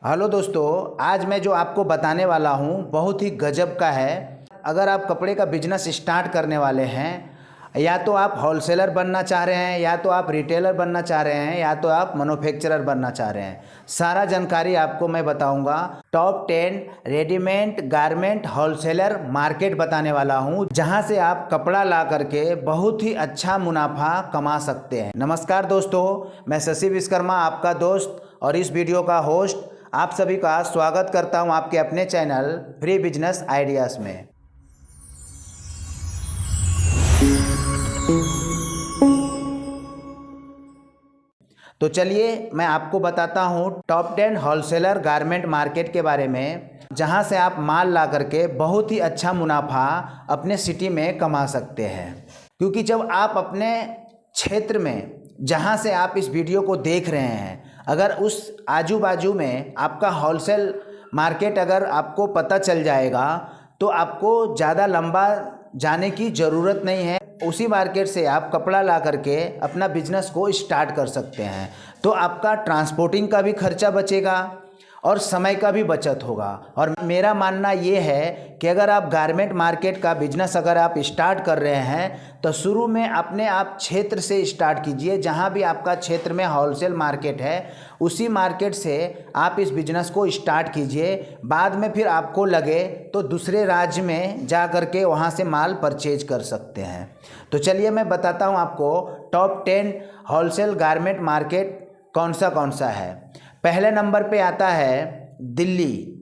Hello दोस्तों, आज मैं जो आपको बताने वाला हूँ बहुत ही गजब का है। अगर आप कपड़े का बिजनेस स्टार्ट करने वाले हैं, या तो आप होलसेलर बनना चाह रहे हैं, या तो आप रिटेलर बनना चाह रहे हैं, या तो आप मैन्युफैक्चरर बनना चाह रहे हैं, सारा जानकारी आपको मैं बताऊंगा। Top 10 readymade garment wholesaler market बताने वाला हूं, जहां से आप कपड़ा ला करके बहुत ही अच्छा मुनाफा कमा सकते हैं। नमस्कार दोस्तों, मैं शशि विश्वकर्मा आपका दोस्त और इस वीडियो का होस्ट आप सभी का स्वागत करता हूं आपके अपने चैनल फ्री बिजनेस आइडियाज़ में। तो चलिए मैं आपको बताता हूं टॉप 10 होलसेलर गारमेंट मार्केट के बारे में, जहां से आप माल ला करके बहुत ही अच्छा मुनाफा अपने सिटी में कमा सकते हैं। क्योंकि जब आप अपने क्षेत्र में, जहां से आप इस वीडियो को देख रहे हैं, अगर उस आजू बाजू में आपका होलसेल मार्केट अगर आपको पता चल जाएगा तो आपको ज़्यादा लंबा जाने की ज़रूरत नहीं है। उसी मार्केट से आप कपड़ा ला करके अपना बिजनेस को स्टार्ट कर सकते हैं। तो आपका ट्रांसपोर्टिंग का भी खर्चा बचेगा और समय का भी बचत होगा। और मेरा मानना ये है कि अगर आप गारमेंट मार्केट का बिजनेस अगर आप स्टार्ट कर रहे हैं तो शुरू में अपने आप क्षेत्र से स्टार्ट कीजिए। जहां भी आपका क्षेत्र में होलसेल मार्केट है उसी मार्केट से आप इस बिजनेस को स्टार्ट कीजिए। बाद में फिर आपको लगे तो दूसरे राज्य में जा करके वहां से माल परचेज कर सकते हैं। तो चलिए मैं बताता हूं आपको टॉप 10 होलसेल गारमेंट मार्केट कौन सा है। पहले नंबर पे आता है दिल्ली।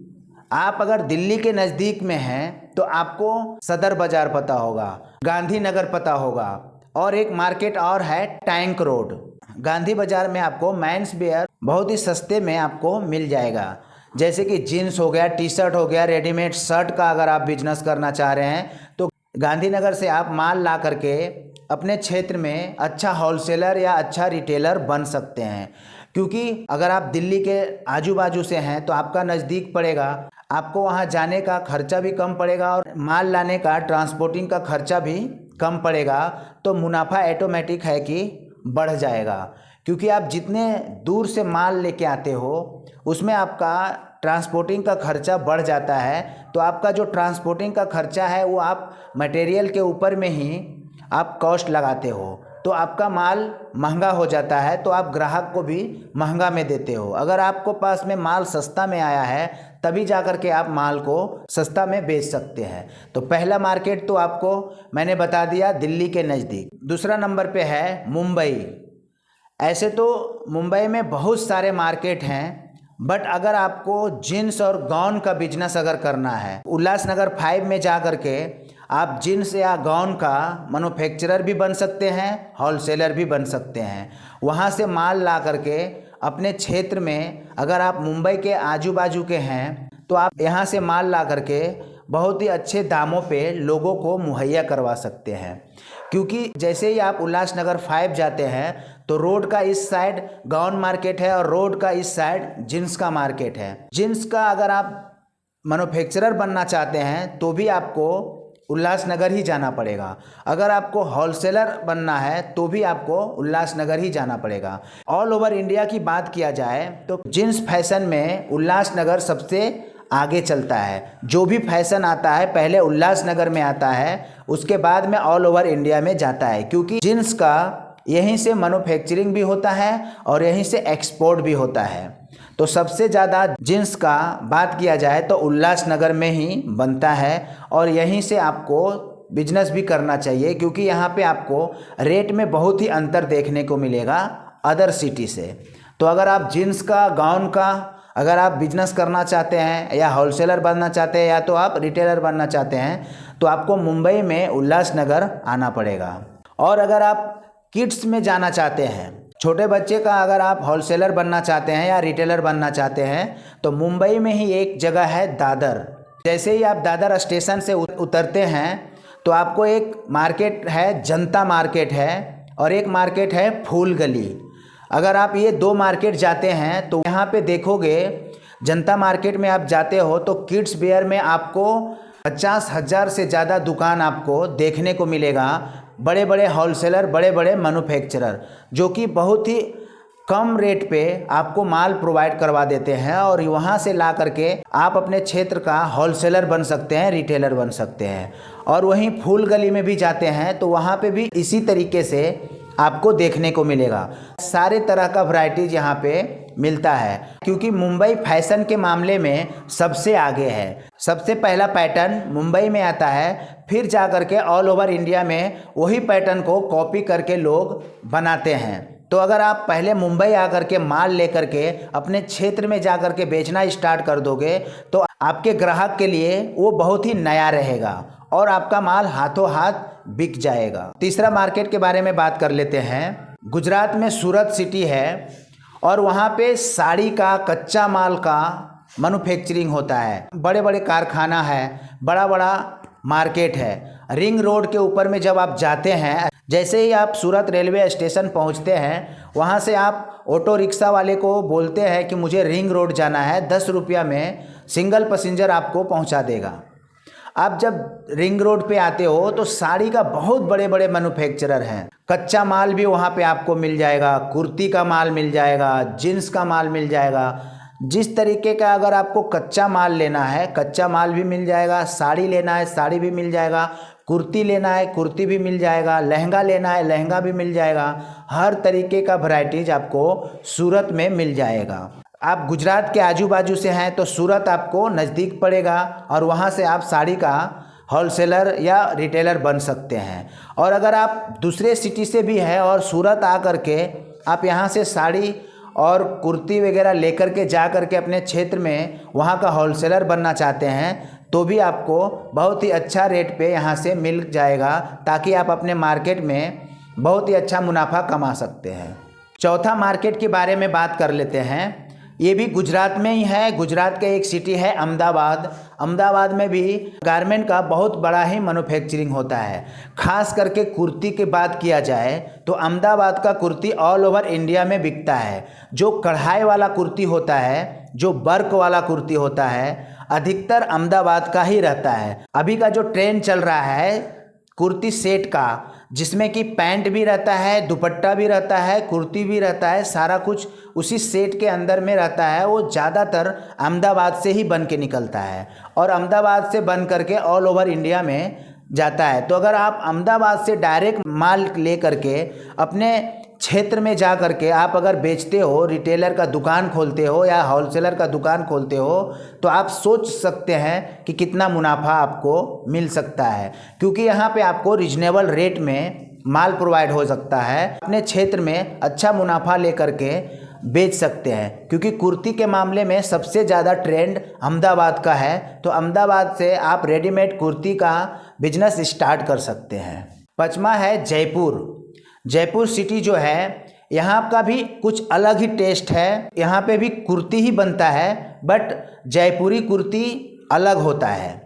आप अगर दिल्ली के नज़दीक में हैं तो आपको सदर बाज़ार पता होगा, गांधीनगर पता होगा, और एक मार्केट और है टैंक रोड। गांधी बाज़ार में आपको मेंस वेयर बहुत ही सस्ते में आपको मिल जाएगा, जैसे कि जीन्स हो गया, टी शर्ट हो गया, रेडीमेड शर्ट का अगर आप बिजनेस करना चाह रहे हैं तो गांधीनगर से आप माल ला करके अपने क्षेत्र में अच्छा होलसेलर या अच्छा रिटेलर बन सकते हैं। क्योंकि अगर आप दिल्ली के आजू बाजू से हैं तो आपका नज़दीक पड़ेगा, आपको वहां जाने का खर्चा भी कम पड़ेगा और माल लाने का ट्रांसपोर्टिंग का खर्चा भी कम पड़ेगा। तो मुनाफा ऑटोमेटिक है कि बढ़ जाएगा। क्योंकि आप जितने दूर से माल लेके आते हो उसमें आपका ट्रांसपोर्टिंग का खर्चा बढ़ जाता है। तो आपका जो ट्रांसपोर्टिंग का खर्चा है वो आप मटेरियल के ऊपर में ही आप कॉस्ट लगाते हो, तो आपका माल महंगा हो जाता है। तो आप ग्राहक को भी महंगा में देते हो। अगर आपको पास में माल सस्ता में आया है तभी जाकर के आप माल को सस्ता में बेच सकते हैं। तो पहला मार्केट तो आपको मैंने बता दिया, दिल्ली के नज़दीक। दूसरा नंबर पे है मुंबई। ऐसे तो मुंबई में बहुत सारे मार्केट हैं, बट अगर आपको जीन्स और गाउन का बिजनेस अगर करना है, उल्लासनगर 5 में जा कर के आप जीन्स या गाउन का मैन्युफैक्चरर भी बन सकते हैं, होलसेलर भी बन सकते हैं। वहाँ से माल ला करके अपने क्षेत्र में, अगर आप मुंबई के आजू बाजू के हैं तो आप यहाँ से माल ला करके बहुत ही अच्छे दामों पे लोगों को मुहैया करवा सकते हैं। क्योंकि जैसे ही आप उल्लासनगर 5 जाते हैं तो रोड का इस साइड गाउन मार्केट है और रोड का इस साइड जींस का मार्केट है। जींस का अगर आप मैन्युफैक्चरर बनना चाहते हैं तो भी आपको उल्लासनगर ही जाना पड़ेगा। अगर आपको होलसेलर बनना है तो भी आपको उल्लासनगर ही जाना पड़ेगा। ऑल ओवर इंडिया की बात किया जाए तो जींस फैशन में उल्लासनगर सबसे आगे चलता है। जो भी फैशन आता है पहले उल्लासनगर में आता है, उसके बाद में ऑल ओवर इंडिया में जाता है। क्योंकि जींस का यहीं से मैन्युफैक्चरिंग भी होता है और यहीं से एक्सपोर्ट भी होता है। तो सबसे ज़्यादा जींस का बात किया जाए तो उल्लासनगर में ही बनता है और यहीं से आपको बिजनेस भी करना चाहिए। क्योंकि यहाँ पे आपको रेट में बहुत ही अंतर देखने को मिलेगा अदर सिटी से। तो अगर आप जींस का, गाउन का अगर आप बिजनेस करना चाहते हैं, या होलसेलर बनना चाहते हैं, या तो आप रिटेलर बनना चाहते हैं, तो आपको मुंबई में उल्लासनगर आना पड़ेगा। और अगर आप किड्स में जाना चाहते हैं, छोटे बच्चे का अगर आप होलसेलर बनना चाहते हैं या रिटेलर बनना चाहते हैं, तो मुंबई में ही एक जगह है दादर। जैसे ही आप दादर स्टेशन से उतरते हैं तो आपको एक मार्केट है, जनता मार्केट है, और एक मार्केट है फूल गली। अगर आप ये 2 मार्केट जाते हैं तो यहाँ पे देखोगे, जनता मार्केट में आप जाते हो तो किड्स वेयर में आपको 50,000 से ज़्यादा दुकान आपको देखने को मिलेगा। बड़े बड़े होलसेलर, बड़े बड़े मैन्युफैक्चरर, जो कि बहुत ही कम रेट पे आपको माल प्रोवाइड करवा देते हैं और वहाँ से ला करके आप अपने क्षेत्र का होलसेलर बन सकते हैं, रिटेलर बन सकते हैं। और वहीं फूल गली में भी जाते हैं तो वहाँ पे भी इसी तरीके से आपको देखने को मिलेगा। सारे तरह का वैरायटीज यहाँ पे मिलता है, क्योंकि मुंबई फैशन के मामले में सबसे आगे है। सबसे पहला पैटर्न मुंबई में आता है, फिर जा कर के ऑल ओवर इंडिया में वही पैटर्न को कॉपी करके लोग बनाते हैं। तो अगर आप पहले मुंबई आकर के माल लेकर के अपने क्षेत्र में जा कर के बेचना स्टार्ट कर दोगे तो आपके ग्राहक के लिए वो बहुत ही नया रहेगा और आपका माल हाथों हाथ बिक जाएगा। तीसरा मार्केट के बारे में बात कर लेते हैं। गुजरात में सूरत सिटी है और वहाँ पे साड़ी का कच्चा माल का मैन्युफैक्चरिंग होता है। बड़े बड़े कारखाना है, बड़ा बड़ा मार्केट है। रिंग रोड के ऊपर में जब आप जाते हैं, जैसे ही आप सूरत रेलवे स्टेशन पहुंचते हैं, वहां से आप ऑटो रिक्शा वाले को बोलते हैं कि मुझे रिंग रोड जाना है, 10 रुपया में सिंगल पैसेंजर आपको पहुंचा देगा। आप जब रिंग रोड पे आते हो तो साड़ी का बहुत बड़े बड़े मैन्युफैक्चरर हैं। कच्चा माल भी वहाँ पे आपको मिल जाएगा, कुर्ती का माल मिल जाएगा, जीन्स का माल मिल जाएगा। जिस तरीके का अगर आपको कच्चा माल लेना है, कच्चा माल भी मिल जाएगा, साड़ी लेना है साड़ी भी मिल जाएगा, कुर्ती लेना है कुर्ती भी मिल जाएगा, लहंगा लेना है लहंगा भी मिल जाएगा। हर तरीके का वैरायटीज आपको सूरत में मिल जाएगा। आप गुजरात के आजू बाजू से हैं तो सूरत आपको नज़दीक पड़ेगा और वहाँ से आप साड़ी का होलसेलर या रिटेलर बन सकते हैं। और अगर आप दूसरे सिटी से भी हैं और सूरत आ कर के आप यहाँ से साड़ी और कुर्ती वगैरह लेकर के जा कर के अपने क्षेत्र में वहाँ का होलसेलर बनना चाहते हैं तो भी आपको बहुत ही अच्छा रेट पे यहाँ से मिल जाएगा, ताकि आप अपने मार्केट में बहुत ही अच्छा मुनाफा कमा सकते हैं। चौथा मार्केट के बारे में बात कर लेते हैं। ये भी गुजरात में ही है। गुजरात का एक सिटी है अहमदाबाद। अहमदाबाद में भी गारमेंट का बहुत बड़ा ही मैन्युफैक्चरिंग होता है। खास करके कुर्ती की बात किया जाए तो अहमदाबाद का कुर्ती ऑल ओवर इंडिया में बिकता है। जो कढ़ाई वाला कुर्ती होता है, जो वर्क वाला कुर्ती होता है, अधिकतर अहमदाबाद का ही रहता है। अभी का जो ट्रेंड चल रहा है कुर्ती सेट का, जिसमें कि पैंट भी रहता है, दुपट्टा भी रहता है, कुर्ती भी रहता है, सारा कुछ उसी सेट के अंदर में रहता है, वो ज़्यादातर अहमदाबाद से ही बन के निकलता है और अहमदाबाद से बन करके ऑल ओवर इंडिया में जाता है। तो अगर आप अहमदाबाद से डायरेक्ट माल ले करके अपने क्षेत्र में जा करके आप अगर बेचते हो, रिटेलर का दुकान खोलते हो या होलसेलर का दुकान खोलते हो, तो आप सोच सकते हैं कि कितना मुनाफा आपको मिल सकता है, क्योंकि यहाँ पे आपको रिजनेबल रेट में माल प्रोवाइड हो सकता है। अपने क्षेत्र में अच्छा मुनाफा लेकर के बेच सकते हैं, क्योंकि कुर्ती के मामले में सबसे ज़्यादा ट्रेंड अहमदाबाद का है। तो अहमदाबाद से आप रेडीमेड कुर्ती का बिजनेस स्टार्ट कर सकते हैं। पाँचवा है जयपुर। जयपुर सिटी जो है, यहाँ का भी कुछ अलग ही टेस्ट है। यहाँ पे भी कुर्ती ही बनता है, बट जयपुरी कुर्ती अलग होता है।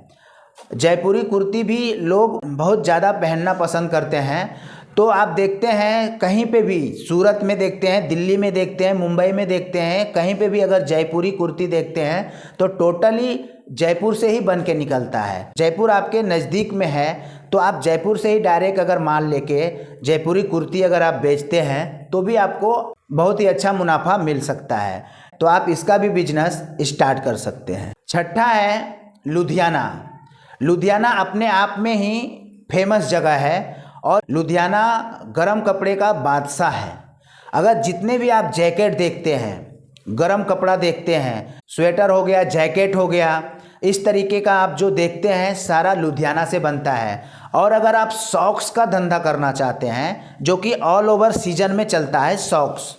जयपुरी कुर्ती भी लोग बहुत ज़्यादा पहनना पसंद करते हैं। तो आप देखते हैं कहीं पे भी, सूरत में देखते हैं, दिल्ली में देखते हैं, मुंबई में देखते हैं, कहीं पे भी अगर जयपुरी कुर्ती देखते हैं तो टोटली जयपुर से ही बन के निकलता है। जयपुर आपके नज़दीक में है तो आप जयपुर से ही डायरेक्ट अगर माल लेके जयपुरी कुर्ती अगर आप बेचते हैं तो भी आपको बहुत ही अच्छा मुनाफा मिल सकता है। तो आप इसका भी बिजनेस स्टार्ट कर सकते हैं। छठा है लुधियाना। लुधियाना अपने आप में ही फेमस जगह है और लुधियाना गरम कपड़े का बादशाह है। अगर जितने भी आप जैकेट देखते हैं, गरम कपड़ा देखते हैं, स्वेटर हो गया, जैकेट हो गया, इस तरीके का आप जो देखते हैं सारा लुधियाना से बनता है। और अगर आप सॉक्स का धंधा करना चाहते हैं, जो कि ऑल ओवर सीजन में चलता है सॉक्स,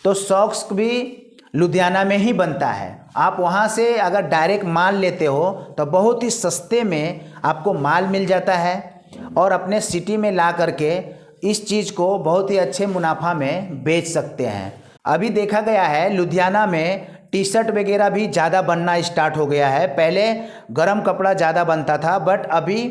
तो सॉक्स भी लुधियाना में ही बनता है। आप वहाँ से अगर डायरेक्ट माल लेते हो तो बहुत ही सस्ते में आपको माल मिल जाता है और अपने सिटी में ला करके इस चीज़ को बहुत ही अच्छे मुनाफा में बेच सकते हैं। अभी देखा गया है लुधियाना में टी शर्ट वगैरह भी ज़्यादा बनना स्टार्ट हो गया है। पहले गरम कपड़ा ज़्यादा बनता था, बट अभी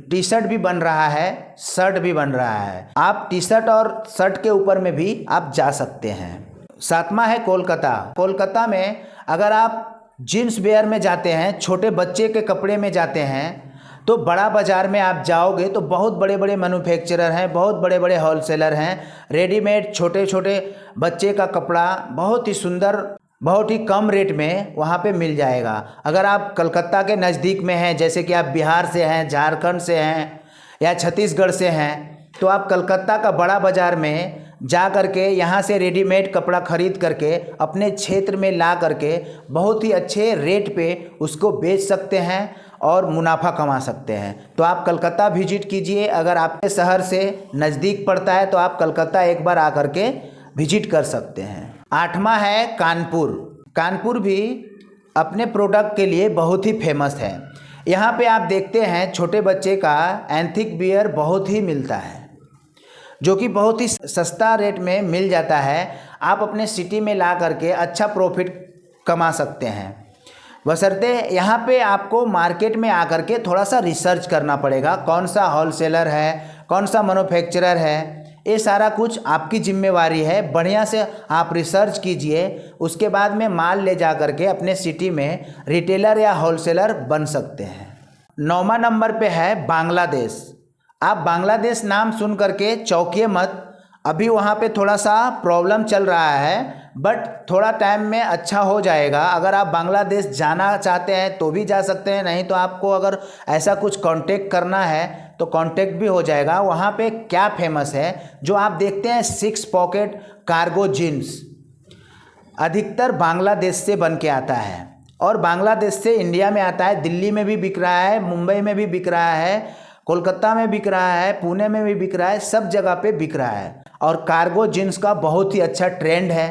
टी शर्ट भी बन रहा है, शर्ट भी बन रहा है। आप टी शर्ट और शर्ट के ऊपर में भी आप जा सकते हैं। सातवां है कोलकाता। कोलकाता में अगर आप जीन्स वेयर में जाते हैं, छोटे बच्चे के कपड़े में जाते हैं, तो बड़ा बाज़ार में आप जाओगे तो बहुत बड़े बड़े मैन्युफैक्चरर हैं, बहुत बड़े बड़े होलसेलर हैं। रेडीमेड छोटे छोटे बच्चे का कपड़ा बहुत ही सुंदर, बहुत ही कम रेट में वहाँ पे मिल जाएगा। अगर आप कलकत्ता के नज़दीक में हैं, जैसे कि आप बिहार से हैं, झारखंड से हैं या छत्तीसगढ़ से हैं, तो आप कलकत्ता का बड़ा बाज़ार में जा करके यहाँ से रेडीमेड कपड़ा ख़रीद करके अपने क्षेत्र में ला करके बहुत ही अच्छे रेट पे उसको बेच सकते हैं और मुनाफा कमा सकते हैं। तो आप कलकत्ता विजिट कीजिए। अगर आपके शहर से नज़दीक पड़ता है तो आप कलकत्ता एक बार आकर के विजिट कर सकते हैं। 8वां है कानपुर। कानपुर भी अपने प्रोडक्ट के लिए बहुत ही फेमस है। यहाँ पे आप देखते हैं छोटे बच्चे का एंथिक बियर बहुत ही मिलता है, जो कि बहुत ही सस्ता रेट में मिल जाता है। आप अपने सिटी में ला करके अच्छा प्रॉफिट कमा सकते हैं, बशर्ते यहाँ पे आपको मार्केट में आकर के थोड़ा सा रिसर्च करना पड़ेगा, कौन सा होलसेलर है, कौन सा मैन्युफैक्चरर है, ये सारा कुछ आपकी जिम्मेवारी है। बढ़िया से आप रिसर्च कीजिए, उसके बाद में माल ले जा करके अपने सिटी में रिटेलर या होलसेलर बन सकते हैं। 9वां नंबर पे है बांग्लादेश। आप बांग्लादेश नाम सुन करके चौंकिए मत, अभी वहाँ पे थोड़ा सा प्रॉब्लम चल रहा है, बट थोड़ा टाइम में अच्छा हो जाएगा। अगर आप बांग्लादेश जाना चाहते हैं तो भी जा सकते हैं, नहीं तो आपको अगर ऐसा कुछ कांटेक्ट करना है तो कांटेक्ट भी हो जाएगा। वहाँ पे क्या फेमस है, जो आप देखते हैं 6 पॉकेट कार्गो जीन्स अधिकतर बांग्लादेश से बन के आता है और बांग्लादेश से इंडिया में आता है। दिल्ली में भी बिक रहा है, मुंबई में भी बिक रहा है, कोलकाता में बिक रहा है, पुणे में भी बिक रहा है, सब जगह पे बिक रहा है। और कार्गो जीन्स का बहुत ही अच्छा ट्रेंड है,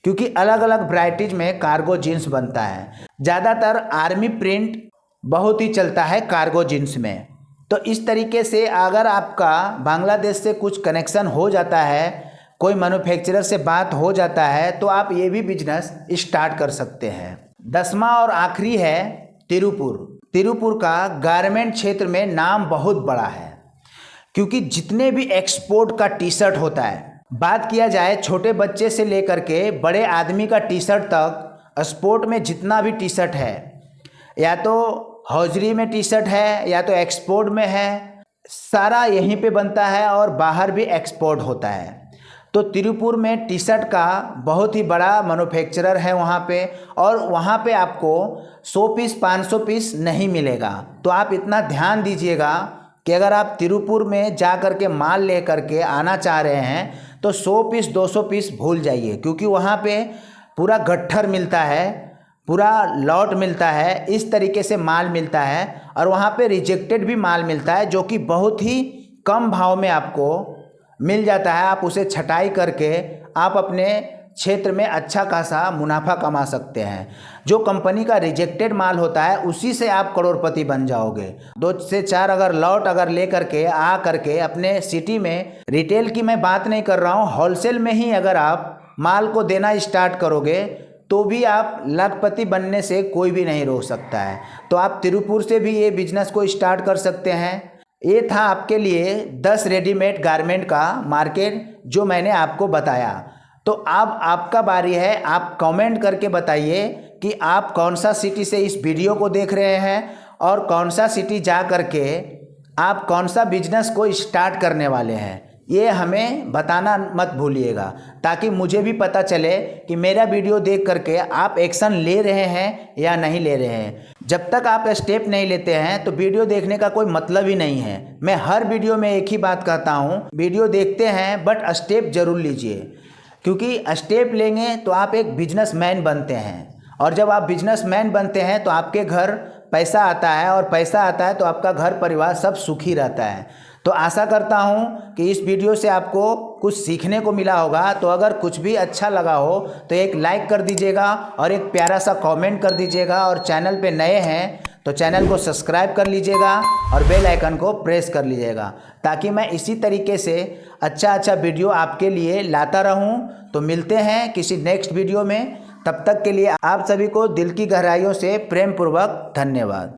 क्योंकि अलग अलग वैराइटीज़ में कार्गो जीन्स बनता है। ज़्यादातर आर्मी प्रिंट बहुत ही चलता है कार्गो जीन्स में। तो इस तरीके से अगर आपका बांग्लादेश से कुछ कनेक्शन हो जाता है, कोई मैन्युफैक्चरर से बात हो जाता है, तो आप ये भी बिजनेस स्टार्ट कर सकते हैं। 10वां और आखिरी है तिरुपुर। तिरुपुर का गारमेंट क्षेत्र में नाम बहुत बड़ा है, क्योंकि जितने भी एक्सपोर्ट का टी शर्ट होता है, बात किया जाए छोटे बच्चे से लेकर के बड़े आदमी का टी शर्ट तक, स्पोर्ट में जितना भी टी शर्ट है, या तो हौजरी में टी शर्ट है या तो एक्सपोर्ट में है, सारा यहीं पे बनता है और बाहर भी एक्सपोर्ट होता है। तो तिरुपुर में टी शर्ट का बहुत ही बड़ा मैन्युफैक्चरर है वहाँ पे, और वहाँ पे आपको 100 पीस 500 पीस नहीं मिलेगा। तो आप इतना ध्यान दीजिएगा कि अगर आप तिरुपुर में जा कर के माल ले करके आना चाह रहे हैं तो 100 पीस 200 पीस भूल जाइए, क्योंकि वहाँ पे पूरा गट्ठर मिलता है, पूरा लॉट मिलता है, इस तरीके से माल मिलता है। और वहाँ पे रिजेक्टेड भी माल मिलता है, जो कि बहुत ही कम भाव में आपको मिल जाता है। आप उसे छटाई करके आप अपने क्षेत्र में अच्छा खासा मुनाफा कमा सकते हैं। जो कंपनी का रिजेक्टेड माल होता है उसी से आप करोड़पति बन जाओगे। 2 से 4 अगर लॉट अगर ले करके आ करके अपने सिटी में, रिटेल की मैं बात नहीं कर रहा हूँ, होलसेल में ही अगर आप माल को देना स्टार्ट करोगे तो भी आप लाखपति बनने से कोई भी नहीं रोक सकता है। तो आप तिरुपुर से भी ये बिजनेस को स्टार्ट कर सकते हैं। ये था आपके लिए 10 रेडीमेड गारमेंट का मार्केट जो मैंने आपको बताया। तो अब आपका बारी है, आप कमेंट करके बताइए कि आप कौन सा सिटी से इस वीडियो को देख रहे हैं और कौन सा सिटी जा करके आप कौन सा बिजनेस को स्टार्ट करने वाले हैं। ये हमें बताना मत भूलिएगा, ताकि मुझे भी पता चले कि मेरा वीडियो देख करके आप एक्शन ले रहे हैं या नहीं ले रहे हैं। जब तक आप स्टेप नहीं लेते हैं तो वीडियो देखने का कोई मतलब ही नहीं है। मैं हर वीडियो में एक ही बात कहता हूँ, वीडियो देखते हैं बट स्टेप जरूर लीजिए, क्योंकि स्टेप लेंगे तो आप एक बिजनेसमैन बनते हैं, और जब आप बिजनेसमैन बनते हैं तो आपके घर पैसा आता है, और पैसा आता है तो आपका घर परिवार सब सुखी रहता है। तो आशा करता हूँ कि इस वीडियो से आपको कुछ सीखने को मिला होगा। तो अगर कुछ भी अच्छा लगा हो तो एक लाइक कर दीजिएगा और एक प्यारा सा कमेंट कर दीजिएगा, और चैनल पे नए हैं तो चैनल को सब्सक्राइब कर लीजिएगा और बेल आइकन को प्रेस कर लीजिएगा, ताकि मैं इसी तरीके से अच्छा वीडियो आपके लिए लाता रहूं। तो मिलते हैं किसी नेक्स्ट वीडियो में, तब तक के लिए आप सभी को दिल की गहराइयों से प्रेम पूर्वक धन्यवाद।